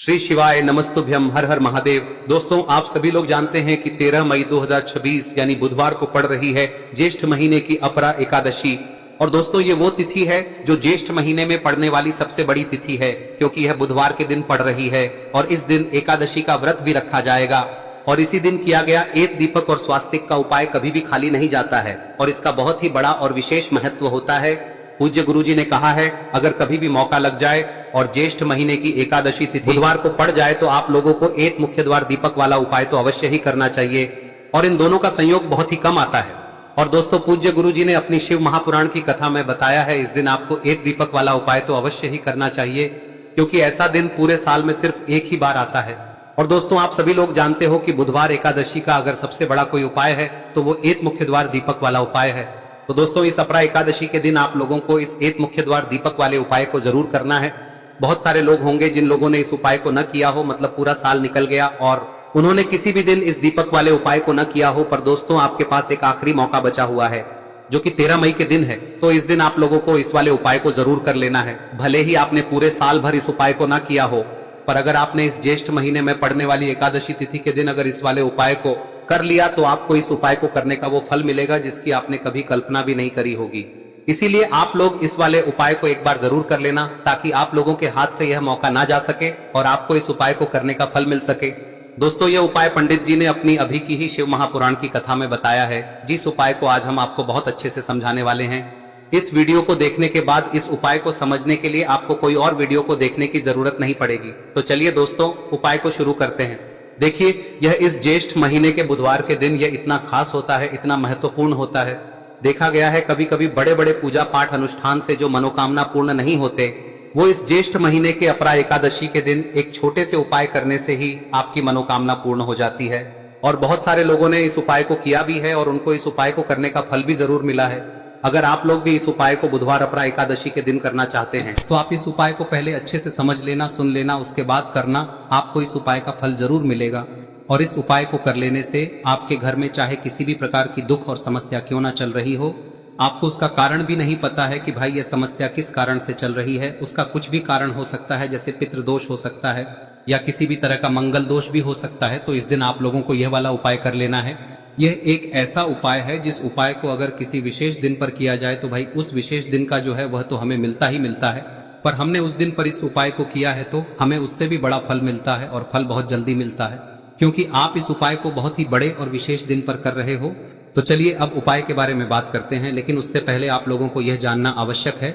श्री शिवाय नमस्तुभ्यम, हर हर महादेव। दोस्तों, आप सभी लोग जानते हैं कि 13 मई 2026 यानी बुधवार को पड़ रही है ज्येष्ठ महीने की अपरा एकादशी। और दोस्तों, ये वो तिथि है जो ज्येष्ठ महीने में पड़ने वाली सबसे बड़ी तिथि है, क्योंकि यह बुधवार के दिन पड़ रही है और इस दिन एकादशी का व्रत भी रखा जाएगा। और इसी दिन किया गया एक दीपक और स्वास्तिक का उपाय कभी भी खाली नहीं जाता है और इसका बहुत ही बड़ा और विशेष महत्व होता है। पूज्य गुरुजी ने कहा है, अगर कभी भी मौका लग जाए और ज्येष्ठ महीने की एकादशी तिथि बुधवार को पड़ जाए तो आप लोगों को एक मुख्य द्वार दीपक वाला उपाय तो अवश्य ही करना चाहिए। और इन दोनों का संयोग बहुत ही कम आता है। और दोस्तों, पूज्य गुरुजी ने अपनी शिव महापुराण की कथा में बताया है, इस दिन आपको एक दीपक वाला उपाय तो अवश्य ही करना चाहिए, क्योंकि ऐसा दिन पूरे साल में सिर्फ एक ही बार आता है। और दोस्तों, आप सभी लोग जानते हो कि बुधवार एकादशी का अगर सबसे बड़ा कोई उपाय है तो वो एक मुख्य द्वार दीपक वाला उपाय है। तो दोस्तों, इस अपरा एकादशी के दिन आप लोगों को इस एक मुख्य द्वार दीपक वाले उपाय को जरूर करना है। बहुत सारे लोग होंगे जिन लोगों ने इस उपाय को न किया हो, मतलब पूरा साल निकल गया और उन्होंने किसी भी दिन इस दीपक वाले उपाय को न किया हो। पर दोस्तों, आपके पास एक आखिरी मौका बचा हुआ है जो कि 13 मई के दिन है। तो इस दिन आप लोगों को इस वाले उपाय को जरूर कर लेना है। भले ही आपने पूरे साल भर इस उपाय को न किया हो, पर अगर आपने इस ज्येष्ठ महीने में पड़ने वाली एकादशी तिथि के दिन अगर इस वाले उपाय को कर लिया तो आपको इस उपाय को करने का वो फल मिलेगा जिसकी आपने कभी कल्पना भी नहीं करी होगी। इसीलिए आप लोग इस वाले उपाय को एक बार जरूर कर लेना, ताकि आप लोगों के हाथ से यह मौका ना जा सके और आपको इस उपाय को करने का फल मिल सके। दोस्तों, यह उपाय पंडित जी ने अपनी अभी की ही शिव महापुराण की कथा में बताया है, जिस उपाय को आज हम आपको बहुत अच्छे से समझाने वाले हैं। इस वीडियो को देखने के बाद इस उपाय को समझने के लिए आपको कोई और वीडियो को देखने की जरूरत नहीं पड़ेगी। तो चलिए दोस्तों, उपाय को शुरू करते हैं। देखिए, यह इस ज्येष्ठ महीने के बुधवार के दिन यह इतना खास होता है, इतना महत्वपूर्ण होता है। देखा गया है कभी कभी बड़े बड़े पूजा पाठ अनुष्ठान से जो मनोकामना पूर्ण नहीं होते, वो इस ज्येष्ठ महीने के अपरा एकादशी के दिन एक छोटे से उपाय करने से ही आपकी मनोकामना पूर्ण हो जाती है। और बहुत सारे लोगों ने इस उपाय को किया भी है और उनको इस उपाय को करने का फल भी जरूर मिला है। अगर आप लोग भी इस उपाय को बुधवार अपरा एकादशी के दिन करना चाहते हैं तो आप इस उपाय को पहले अच्छे से समझ लेना, सुन लेना, उसके बाद करना। आपको इस उपाय का फल जरूर मिलेगा। और इस उपाय को कर लेने से आपके घर में चाहे किसी भी प्रकार की दुख और समस्या क्यों ना चल रही हो, आपको उसका कारण भी नहीं पता है कि भाई यह समस्या किस कारण से चल रही है, उसका कुछ भी कारण हो सकता है, जैसे पितृदोष हो सकता है या किसी भी तरह का मंगल दोष भी हो सकता है। तो इस दिन आप लोगों को यह वाला उपाय कर लेना है। यह एक ऐसा उपाय है जिस उपाय को अगर किसी विशेष दिन पर किया जाए तो भाई उस विशेष दिन का जो है वह तो हमें मिलता ही मिलता है। पर हमने उस दिन पर इस उपाय को किया है तो हमें उससे भी बड़ा फल मिलता है और फल बहुत जल्दी मिलता है, क्योंकि आप इस उपाय को बहुत ही बड़े और विशेष दिन पर कर रहे हो। तो चलिए अब उपाय के बारे में बात करते हैं, लेकिन उससे पहले आप लोगों को यह जानना आवश्यक है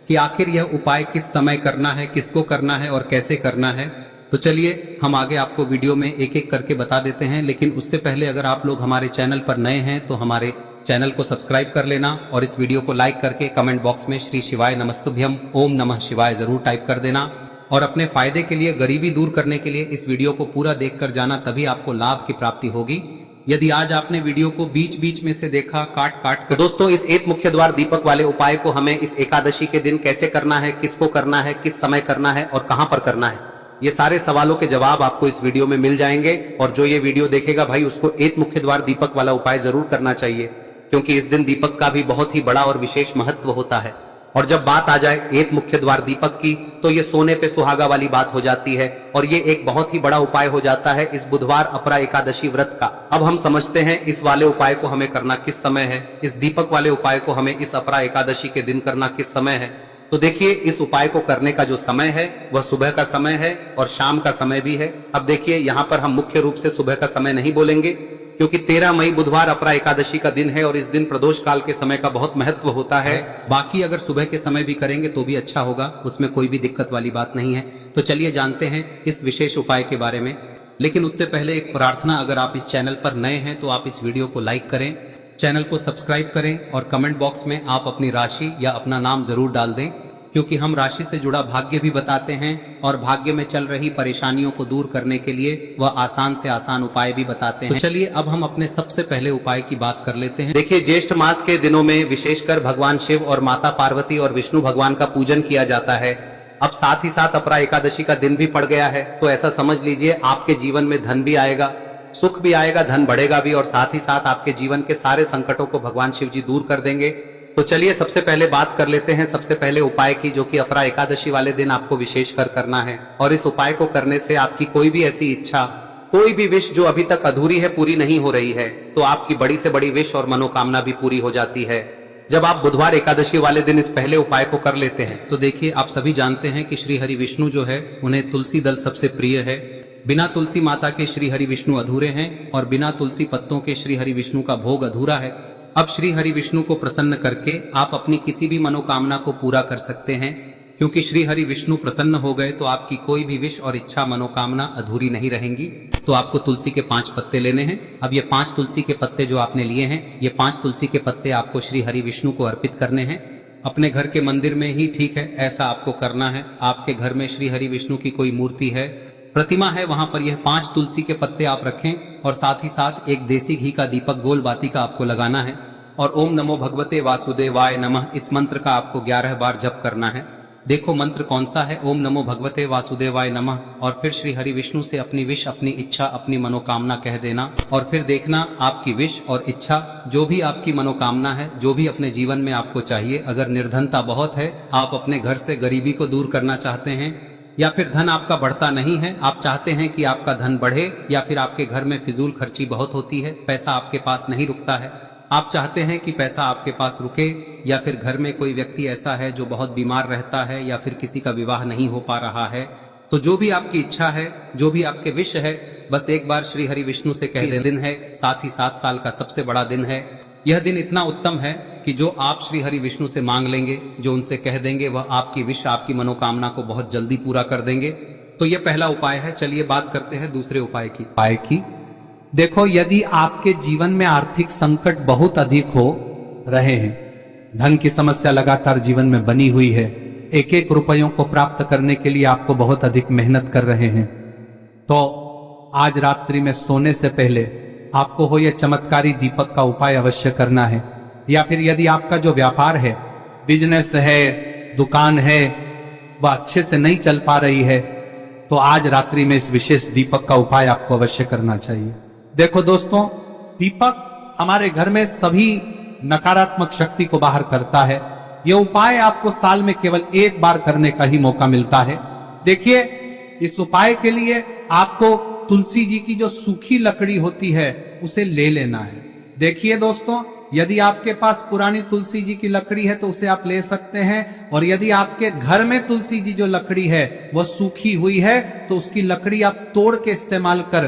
कि आखिर यह उपाय किस समय करना है, किसको करना है और कैसे करना है। तो चलिए हम आगे आपको वीडियो में एक एक करके बता देते हैं, लेकिन उससे पहले अगर आप लोग हमारे चैनल पर नए हैं तो हमारे चैनल को सब्सक्राइब कर लेना और इस वीडियो को लाइक करके कमेंट बॉक्स में श्री शिवाय नमस्तुभ्यम ओम नमः शिवाय जरूर टाइप कर देना। और अपने फायदे के लिए, गरीबी दूर करने के लिए इस वीडियो को पूरा देखकर जाना, तभी आपको लाभ की प्राप्ति होगी। यदि आज आपने वीडियो को बीच बीच में से देखा, काट काट कर, दोस्तों इस एक मुख्य द्वार दीपक वाले उपाय को हमें इस एकादशी के दिन कैसे करना है, किसको करना है, किस समय करना है और कहां पर करना है, ये सारे सवालों के जवाब आपको इस वीडियो में मिल जाएंगे। और जो ये वीडियो देखेगा भाई उसको एक मुख्य द्वार दीपक वाला उपाय जरूर करना चाहिए, क्योंकि इस दिन दीपक का भी बहुत ही बड़ा और विशेष महत्व होता है। और जब बात आ जाए एक मुख्य द्वार दीपक की तो ये सोने पे सुहागा वाली बात हो जाती है और ये एक बहुत ही बड़ा उपाय हो जाता है इस बुधवार अपरा एकादशी व्रत का। अब हम समझते हैं इस वाले उपाय को हमें करना किस समय है, इस दीपक वाले उपाय को हमें इस अपरा एकादशी के दिन करना किस समय है। तो देखिए, इस उपाय को करने का जो समय है वह सुबह का समय है और शाम का समय भी है। अब देखिए, यहाँ पर हम मुख्य रूप से सुबह का समय नहीं बोलेंगे, क्योंकि 13 मई बुधवार अपरा एकादशी का दिन है और इस दिन प्रदोष काल के समय का बहुत महत्व होता है। बाकी अगर सुबह के समय भी करेंगे तो भी अच्छा होगा, उसमें कोई भी दिक्कत वाली बात नहीं है। तो चलिए जानते हैं इस विशेष उपाय के बारे में। लेकिन उससे पहले एक प्रार्थना, अगर आप इस चैनल पर नए हैं तो आप इस वीडियो को लाइक करें, चैनल को सब्सक्राइब करें और कमेंट बॉक्स में आप अपनी राशि या अपना नाम जरूर डाल दें, क्योंकि हम राशि से जुड़ा भाग्य भी बताते हैं और भाग्य में चल रही परेशानियों को दूर करने के लिए वह आसान से आसान उपाय भी बताते हैं। तो चलिए अब हम अपने सबसे पहले उपाय की बात कर लेते हैं। देखिए, ज्येष्ठ मास के दिनों में विशेषकर भगवान शिव और माता पार्वती और विष्णु भगवान का पूजन किया जाता है। अब साथ ही साथ अपरा एकादशी का दिन भी पड़ गया है, तो ऐसा समझ लीजिए आपके जीवन में धन भी आएगा, सुख भी आएगा, धन बढ़ेगा भी और साथ ही साथ आपके जीवन के सारे संकटों को भगवान शिव जी दूर कर देंगे। तो चलिए सबसे पहले बात कर लेते हैं सबसे पहले उपाय की, जो कि अपरा एकादशी वाले दिन आपको विशेष कर करना है। और इस उपाय को करने से आपकी कोई भी ऐसी इच्छा, कोई भी विश जो अभी तक अधूरी है, पूरी नहीं हो रही है, तो आपकी बड़ी से बड़ी विश और मनोकामना भी पूरी हो जाती है जब आप बुधवार एकादशी वाले दिन इस पहले उपाय को कर लेते हैं। तो देखिए, आप सभी जानते हैं कि श्री हरि विष्णु जो है उन्हें तुलसी दल सबसे प्रिय है। बिना तुलसी माता के श्री हरि विष्णु अधूरे हैं और बिना तुलसी पत्तों के श्री हरि विष्णु का भोग अधूरा है। अब श्री हरि विष्णु को प्रसन्न करके आप अपनी किसी भी मनोकामना को पूरा कर सकते हैं, क्योंकि श्री हरि विष्णु प्रसन्न हो गए तो आपकी कोई भी विश और इच्छा मनोकामना अधूरी नहीं रहेंगी। तो आपको तुलसी के 5 पत्ते लेने हैं। अब ये 5 तुलसी के पत्ते जो आपने लिए हैं, ये 5 तुलसी के पत्ते आपको श्री हरि विष्णु को अर्पित करने हैं। अपने घर के मंदिर में ही ठीक है, ऐसा आपको करना है। आपके घर में श्री हरि विष्णु की कोई मूर्ति है, प्रतिमा है, वहां पर यह 5 तुलसी के पत्ते आप रखें और साथ ही साथ एक देसी घी का दीपक गोल बाती का आपको लगाना है और ओम नमो भगवते वासुदेवाय नमः इस मंत्र का आपको 11 बार जप करना है। देखो मंत्र कौन सा है, ओम नमो भगवते वासुदेवाय नमः, और फिर श्री हरि विष्णु से अपनी विश, अपनी इच्छा, अपनी मनोकामना कह देना और फिर देखना आपकी विश और इच्छा, जो भी आपकी मनोकामना है, जो भी अपने जीवन में आपको चाहिए। अगर निर्धनता बहुत है, आप अपने घर से गरीबी को दूर करना चाहते हैं, या फिर धन आपका बढ़ता नहीं है, आप चाहते हैं कि आपका धन बढ़े, या फिर आपके घर में फिजूल खर्ची बहुत होती है, पैसा आपके पास नहीं रुकता है, आप चाहते हैं कि पैसा आपके पास रुके, या फिर घर में कोई व्यक्ति ऐसा है जो बहुत बीमार रहता है, या फिर किसी का विवाह नहीं हो पा रहा है, तो जो भी आपकी इच्छा है, जो भी आपके विश है, बस एक बार श्री हरि विष्णु से कह दें। दिन है, साथ ही 7 साल का सबसे बड़ा दिन है। यह दिन इतना उत्तम है कि जो आप श्री हरि विष्णु से मांग लेंगे, जो उनसे कह देंगे, वह आपकी विश, आपकी मनोकामना को बहुत जल्दी पूरा कर देंगे। तो यह पहला उपाय है। चलिए बात करते हैं दूसरे उपाय की। देखो, यदि आपके जीवन में आर्थिक संकट बहुत अधिक हो रहे हैं, धन की समस्या लगातार जीवन में बनी हुई है, एक एक रुपयों को प्राप्त करने के लिए आपको बहुत अधिक मेहनत कर रहे हैं, तो आज रात्रि में सोने से पहले आपको हो यह चमत्कारी दीपक का उपाय अवश्य करना है। या फिर यदि आपका जो व्यापार है, बिजनेस है, दुकान है, वह अच्छे से नहीं चल पा रही है, तो आज रात्रि में इस विशेष दीपक का उपाय आपको अवश्य करना चाहिए। देखो दोस्तों, दीपक हमारे घर में सभी नकारात्मक शक्ति को बाहर करता है। यह उपाय आपको साल में केवल एक बार करने का ही मौका मिलता है। देखिए, इस उपाय के लिए आपको तुलसी जी की जो सूखी लकड़ी होती है उसे ले लेना है। देखिए दोस्तों, यदि आपके पास पुरानी तुलसी जी की लकड़ी है तो उसे आप ले सकते हैं, और यदि आपके घर में तुलसी जी जो लकड़ी है वह सूखी हुई है तो उसकी लकड़ी आप तोड़ के इस्तेमाल कर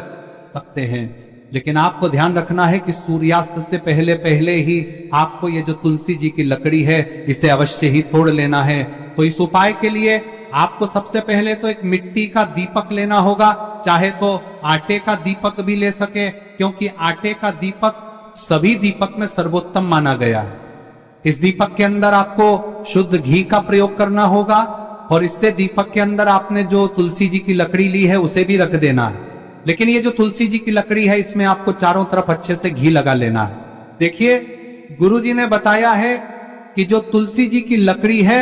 सकते हैं। लेकिन आपको ध्यान रखना है कि सूर्यास्त से पहले पहले ही आपको ये जो तुलसी जी की लकड़ी है इसे अवश्य ही तोड़ लेना है। तो इस उपाय के लिए आपको सबसे पहले तो एक मिट्टी का दीपक लेना होगा, चाहे तो आटे का दीपक भी ले सके, क्योंकि आटे का दीपक सभी दीपक में सर्वोत्तम माना गया है। इस दीपक के अंदर आपको शुद्ध घी का प्रयोग करना होगा, और इससे दीपक के अंदर आपने जो तुलसी जी की लकड़ी ली है उसे भी रख देना है। लेकिन ये जो तुलसी जी की लकड़ी है, इसमें आपको चारों तरफ अच्छे से घी लगा लेना है। देखिए, गुरुजी ने बताया है कि जो तुलसी जी की लकड़ी है,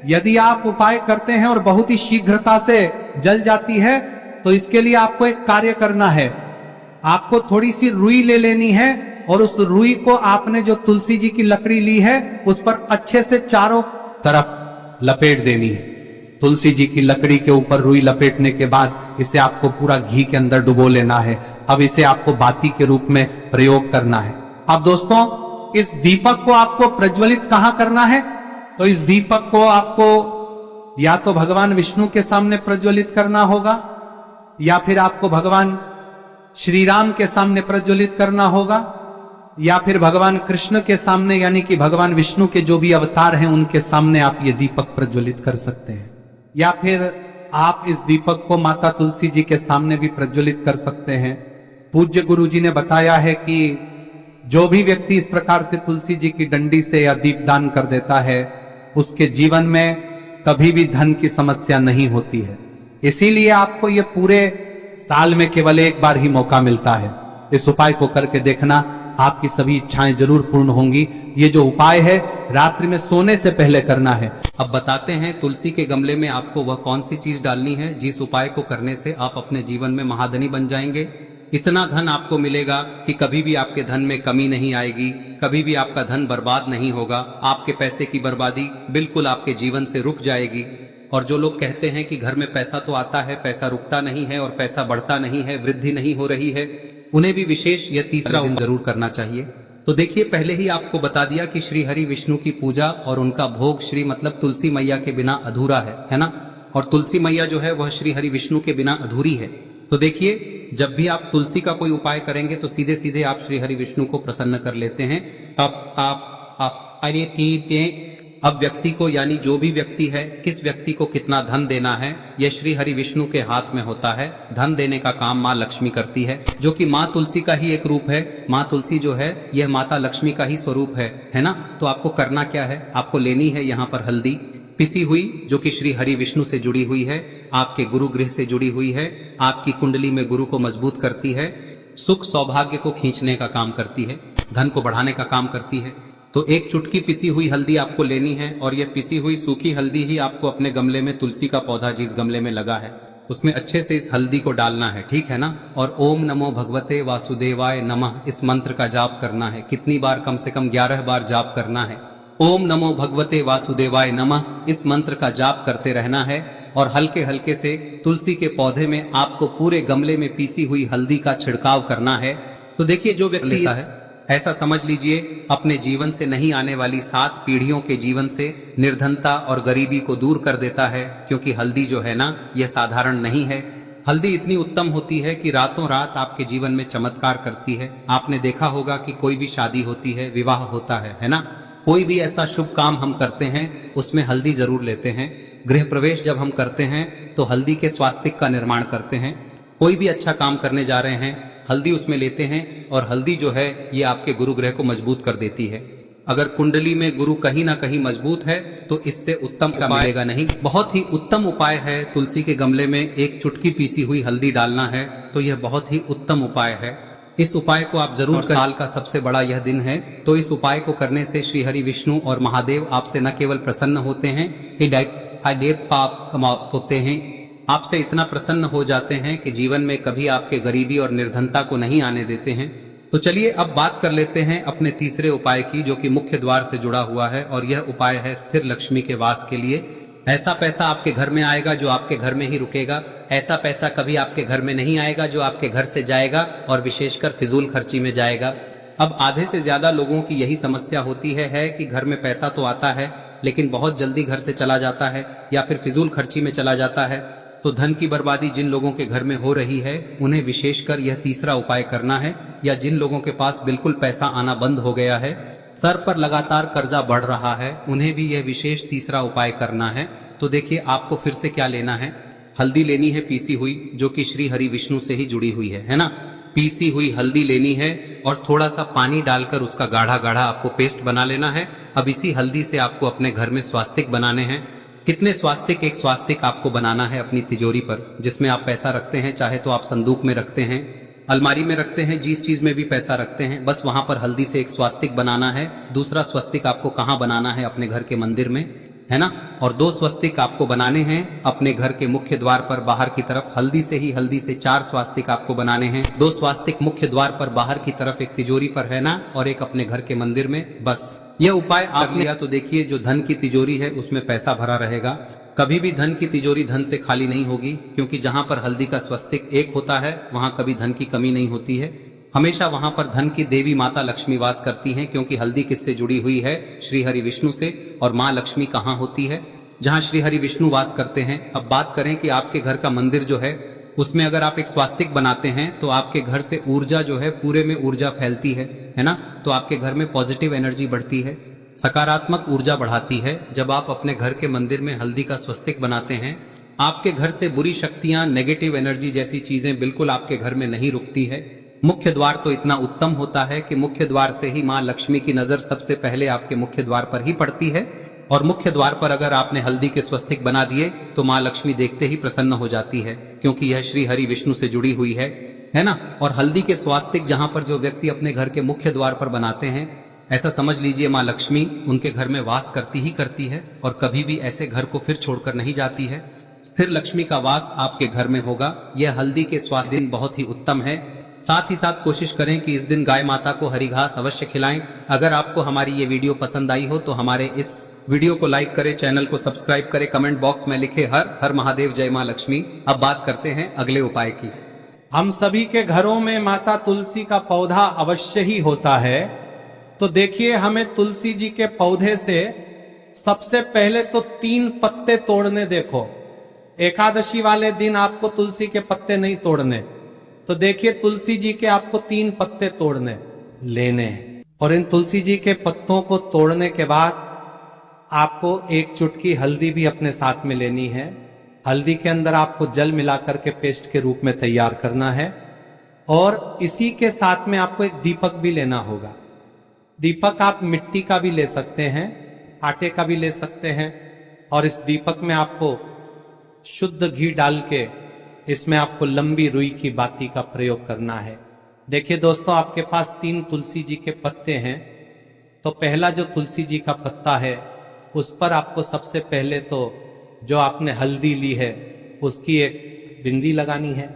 यदि आप उपाय करते हैं और बहुत ही शीघ्रता से जल जाती है, तो इसके लिए आपको एक कार्य करना है। आपको थोड़ी सी रुई ले लेनी है और उस रुई को आपने जो तुलसी जी की लकड़ी ली है उस पर अच्छे से चारों तरफ लपेट देनी है। तुलसी जी की लकड़ी के ऊपर रुई लपेटने के बाद इसे आपको पूरा घी के अंदर डुबो लेना है। अब इसे आपको बाती के रूप में प्रयोग करना है। अब दोस्तों, इस दीपक को आपको प्रज्वलित कहां करना है? तो इस दीपक को आपको या तो भगवान विष्णु के सामने प्रज्वलित करना होगा, या फिर आपको भगवान श्री राम के सामने प्रज्वलित करना होगा, या फिर भगवान कृष्ण के सामने, यानी कि भगवान विष्णु के जो भी अवतार हैं उनके सामने आप ये दीपक प्रज्वलित कर सकते हैं। या फिर आप इस दीपक को माता तुलसी जी के सामने भी प्रज्वलित कर सकते हैं। पूज्य गुरु जी ने बताया है कि जो भी व्यक्ति इस प्रकार से तुलसी जी की डंडी से या दीपदान कर देता है, उसके जीवन में कभी भी धन की समस्या नहीं होती है। इसीलिए आपको ये पूरे साल में केवल एक बार ही मौका मिलता है। इस उपाय को करके देखना, आपकी सभी इच्छाएं जरूर पूर्ण होंगी। ये जो उपाय है रात्रि में सोने से पहले करना है। अब बताते हैं तुलसी के गमले में आपको वह कौन सी चीज डालनी है जिस उपाय को करने से आप अपने जीवन में महाधनी बन जाएंगे। इतना धन आपको मिलेगा कि कभी भी आपके धन में कमी नहीं आएगी, कभी भी आपका धन बर्बाद नहीं होगा। आपके पैसे की बर्बादी बिल्कुल आपके जीवन से रुक जाएगी। और जो लोग कहते हैं कि घर में पैसा तो आता है, पैसा रुकता नहीं है और पैसा बढ़ता नहीं है, वृद्धि नहीं हो रही है, उन्हें भी विशेष यह तीसरा दिन जरूर करना चाहिए। तो देखिए, पहले ही आपको बता दिया कि श्री हरि विष्णु की पूजा और उनका भोग श्री मतलब तुलसी मैया के बिना अधूरा है ना। और तुलसी मैया जो है वह श्री हरि विष्णु के बिना अधूरी है। तो देखिए, जब भी आप तुलसी का कोई उपाय करेंगे तो सीधे सीधे आप श्री हरि विष्णु को प्रसन्न कर लेते हैं। अब व्यक्ति को, यानी जो भी व्यक्ति है, किस व्यक्ति को कितना धन देना है, यह श्री हरि विष्णु के हाथ में होता है। धन देने का काम माँ लक्ष्मी करती है, जो कि माँ तुलसी का ही एक रूप है। माँ तुलसी जो है यह माता लक्ष्मी का ही स्वरूप है ना। तो आपको करना क्या है, आपको लेनी है यहाँ पर हल्दी पिसी हुई, जो कि श्री हरि विष्णु से जुड़ी हुई है, आपके गुरु गृह से जुड़ी हुई है, आपकी कुंडली में गुरु को मजबूत करती है, सुख सौभाग्य को खींचने का काम करती है, धन को बढ़ाने का काम करती है। तो एक चुटकी पिसी हुई हल्दी आपको लेनी है और यह पिसी हुई सूखी हल्दी ही आपको अपने गमले में, तुलसी का पौधा जिस गमले में लगा है उसमें अच्छे से इस हल्दी को डालना है, ठीक है ना। और ओम नमो भगवते वासुदेवाय नमः इस मंत्र का जाप करना है। कितनी बार? कम से कम 11 बार जाप करना है। ओम नमो भगवते वासुदेवाय नमः इस मंत्र का जाप करते रहना है और हल्के हल्के से तुलसी के पौधे में आपको पूरे गमले में पीसी हुई हल्दी का छिड़काव करना है। तो देखिए, जो व्यक्ति लेता है, ऐसा समझ लीजिए अपने जीवन से नहीं आने वाली 7 पीढ़ियों के जीवन से निर्धनता और गरीबी को दूर कर देता है। क्योंकि हल्दी जो है ना, यह साधारण नहीं है। हल्दी इतनी उत्तम होती है कि रातों रात आपके जीवन में चमत्कार करती है। आपने देखा होगा कि कोई भी शादी होती है, विवाह होता है ना, कोई भी ऐसा शुभ काम हम करते हैं उसमें हल्दी जरूर लेते हैं। गृह प्रवेश जब हम करते हैं तो हल्दी के स्वास्तिक का निर्माण करते हैं। कोई भी अच्छा काम करने जा रहे हैं, हल्दी उसमें लेते हैं और हल्दी जो है ये आपके गुरु ग्रह को मजबूत कर देती है। अगर कुंडली में गुरु कहीं ना कहीं मजबूत है तो इससे उत्तम का मिलेगा नहीं। बहुत ही उत्तम उपाय है, तुलसी के गमले में एक चुटकी पीसी हुई हल्दी डालना है, तो यह बहुत ही उत्तम उपाय है। इस उपाय को आप जरूर करें। साल का सबसे बड़ा यह दिन है, तो इस उपाय को करने से श्री हरि विष्णु और महादेव आपसे न केवल प्रसन्न होते हैं, पाप होते हैं, आपसे इतना प्रसन्न हो जाते हैं कि जीवन में कभी आपके गरीबी और निर्धनता को नहीं आने देते हैं। तो चलिए अब बात कर लेते हैं अपने तीसरे उपाय की, जो कि मुख्य द्वार से जुड़ा हुआ है। और यह उपाय है स्थिर लक्ष्मी के वास के लिए। ऐसा पैसा आपके घर में आएगा जो आपके घर में ही रुकेगा। ऐसा पैसा कभी आपके घर में नहीं आएगा जो आपके घर से जाएगा और विशेषकर फिजूल खर्ची में जाएगा। अब आधे से ज्यादा लोगों की यही समस्या होती है कि घर में पैसा तो आता है लेकिन बहुत जल्दी घर से चला जाता है या फिर फिजूल खर्ची में चला जाता है। तो धन की बर्बादी जिन लोगों के घर में हो रही है उन्हें विशेषकर यह तीसरा उपाय करना है। या जिन लोगों के पास बिल्कुल पैसा आना बंद हो गया है, सर पर लगातार कर्जा बढ़ रहा है, उन्हें भी यह विशेष तीसरा उपाय करना है। तो देखिए, आपको फिर से क्या लेना है, हल्दी लेनी है पीसी हुई, जो कि श्री हरि विष्णु से ही जुड़ी हुई है ना। पीसी हुई हल्दी लेनी है और थोड़ा सा पानी डालकर उसका गाढ़ा गाढ़ा आपको पेस्ट बना लेना है। अब इसी हल्दी से आपको अपने घर में स्वास्तिक बनाने हैं। कितने स्वास्तिक? एक स्वास्तिक आपको बनाना है अपनी तिजोरी पर, जिसमें आप पैसा रखते हैं। चाहे तो आप संदूक में रखते हैं, अलमारी में रखते हैं, जिस चीज में भी पैसा रखते हैं, बस वहां पर हल्दी से एक स्वास्तिक बनाना है। दूसरा स्वस्तिक आपको कहाँ बनाना है? अपने घर के मंदिर में, है ना। और 2 स्वस्तिक आपको बनाने हैं अपने घर के मुख्य द्वार पर बाहर की तरफ। हल्दी से 4 स्वास्तिक आपको बनाने हैं। 2 स्वास्तिक मुख्य द्वार पर बाहर की तरफ, एक तिजोरी पर, है ना, और एक अपने घर के मंदिर में। बस यह उपाय आप लिया तो देखिए, जो धन की तिजोरी है उसमें पैसा भरा रहेगा। कभी भी धन की तिजोरी धन से खाली नहीं होगी, क्योंकि जहां पर हल्दी का स्वस्तिक एक होता है वहां कभी धन की कमी नहीं होती है। हमेशा वहां पर धन की देवी माता लक्ष्मी वास करती हैं, क्योंकि हल्दी किससे जुड़ी हुई है? श्री हरि विष्णु से। और माँ लक्ष्मी कहाँ होती है? जहाँ श्री हरि विष्णु वास करते हैं। अब बात करें कि आपके घर का मंदिर जो है उसमें अगर आप एक स्वास्तिक बनाते हैं तो आपके घर से ऊर्जा जो है, पूरे में ऊर्जा फैलती है ना। तो आपके घर में पॉजिटिव एनर्जी बढ़ती है, सकारात्मक ऊर्जा बढ़ाती है। जब आप अपने घर के मंदिर में हल्दी का स्वस्तिक बनाते हैं, आपके घर से बुरी शक्तियां, नेगेटिव एनर्जी जैसी चीजें बिल्कुल आपके घर में नहीं रुकती है। मुख्य द्वार तो इतना उत्तम होता है कि मुख्य द्वार से ही माँ लक्ष्मी की नजर सबसे पहले आपके मुख्य द्वार पर ही पड़ती है। और मुख्य द्वार पर अगर आपने हल्दी के स्वस्तिक बना दिए तो माँ लक्ष्मी देखते ही प्रसन्न हो जाती है, क्योंकि यह श्री हरि विष्णु से जुड़ी हुई है ना। और हल्दी के स्वास्तिक जहां पर जो व्यक्ति अपने घर के मुख्य द्वार पर बनाते हैं, ऐसा समझ लीजिए माँ लक्ष्मी उनके घर में वास करती ही करती है और कभी भी ऐसे घर को फिर छोड़कर नहीं जाती है। स्थिर लक्ष्मी का वास आपके घर में होगा। यह हल्दी के स्वास्तिक बहुत ही उत्तम है। साथ ही साथ कोशिश करें कि इस दिन गाय माता को हरी घास अवश्य खिलाएं। अगर आपको हमारी ये वीडियो पसंद आई हो तो हमारे इस वीडियो को लाइक करें, चैनल को सब्सक्राइब करें, कमेंट बॉक्स में लिखे हर हर महादेव, जय मां लक्ष्मी। अब बात करते हैं अगले उपाय की। हम सभी के घरों में माता तुलसी का पौधा अवश्य ही होता है। तो देखिए, हमें तुलसी जी के पौधे से सबसे पहले तो 3 पत्ते तोड़ने। देखो, एकादशी वाले दिन आपको तुलसी के पत्ते नहीं तोड़ने, तो देखिए तुलसी जी के आपको 3 पत्ते तोड़ने लेने हैं। और इन तुलसी जी के पत्तों को तोड़ने के बाद आपको 1 चुटकी हल्दी भी अपने साथ में लेनी है। हल्दी के अंदर आपको जल मिलाकर के पेस्ट के रूप में तैयार करना है। और इसी के साथ में आपको एक दीपक भी लेना होगा। दीपक आप मिट्टी का भी ले सकते हैं, आटे का भी ले सकते हैं। और इस दीपक में आपको शुद्ध घी डाल के इसमें आपको लंबी रुई की बाती का प्रयोग करना है। देखिए दोस्तों, आपके पास 3 तुलसी जी के पत्ते हैं। तो पहला जो तुलसी जी का पत्ता है उस पर आपको सबसे पहले तो जो आपने हल्दी ली है उसकी एक बिंदी लगानी है।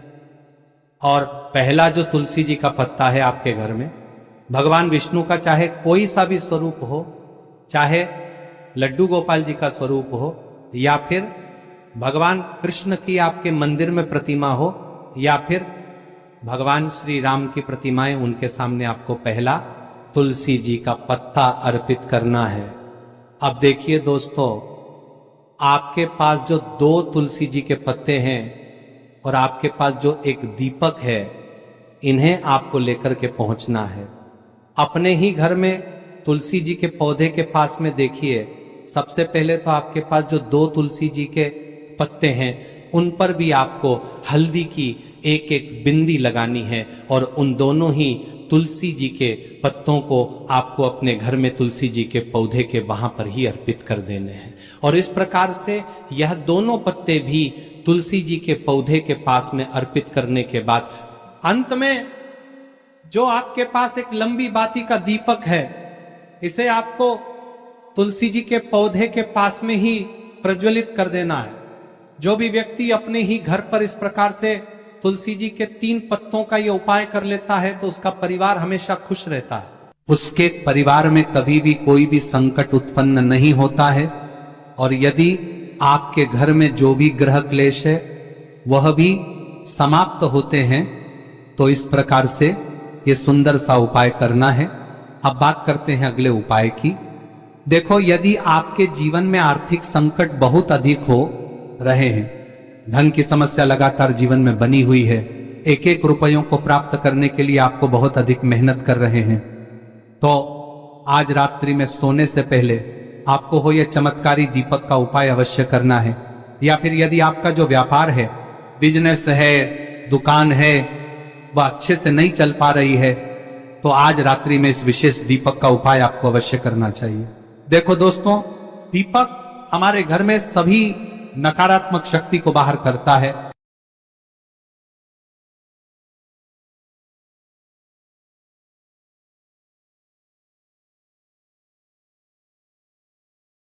और पहला जो तुलसी जी का पत्ता है आपके घर में, भगवान विष्णु का चाहे कोई सा भी स्वरूप हो, चाहे लड्डू गोपाल जी का स्वरूप हो, या फिर भगवान कृष्ण की आपके मंदिर में प्रतिमा हो, या फिर भगवान श्री राम की प्रतिमाएं, उनके सामने आपको पहला तुलसी जी का पत्ता अर्पित करना है। अब देखिए दोस्तों, आपके पास जो 2 तुलसी जी के पत्ते हैं और आपके पास जो एक दीपक है, इन्हें आपको लेकर के पहुंचना है। अपने ही घर में तुलसी जी के पौधे के पास में देखिए, सबसे पहले तो आपके पास जो 2 तुलसी जी के पत्ते हैं उन पर भी आपको हल्दी की एक एक बिंदी लगानी है। और उन दोनों ही तुलसी जी के पत्तों को आपको अपने घर में तुलसी जी के पौधे के वहां पर ही अर्पित कर देने हैं। और इस प्रकार से यह दोनों पत्ते भी तुलसी जी के पौधे के पास में अर्पित करने के बाद अंत में जो आपके पास एक लंबी बाती का दीपक है, इसे आपको तुलसी जी के पौधे के पास में ही प्रज्वलित कर देना है। जो भी व्यक्ति अपने ही घर पर इस प्रकार से तुलसी जी के 3 पत्तों का ये उपाय कर लेता है तो उसका परिवार हमेशा खुश रहता है। उसके परिवार में कभी भी कोई भी संकट उत्पन्न नहीं होता है। और यदि आपके घर में जो भी ग्रह क्लेश है वह भी समाप्त होते हैं। तो इस प्रकार से ये सुंदर सा उपाय करना है। अब बात करते हैं अगले उपाय की। देखो, यदि आपके जीवन में आर्थिक संकट बहुत अधिक हो रहे हैं, धन की समस्या लगातार जीवन में बनी हुई है, एक एक रुपयों को प्राप्त करने के लिए आपको बहुत अधिक मेहनत कर रहे हैं, तो आज रात्रि में सोने से पहले आपको हो यह चमत्कारी दीपक का उपाय अवश्य करना है। या फिर यदि आपका जो व्यापार है, बिजनेस है, दुकान है, वह अच्छे से नहीं चल पा रही है, तो आज रात्रि में इस विशेष दीपक का उपाय आपको अवश्य करना चाहिए। देखो दोस्तों, दीपक हमारे घर में सभी नकारात्मक शक्ति को बाहर करता है।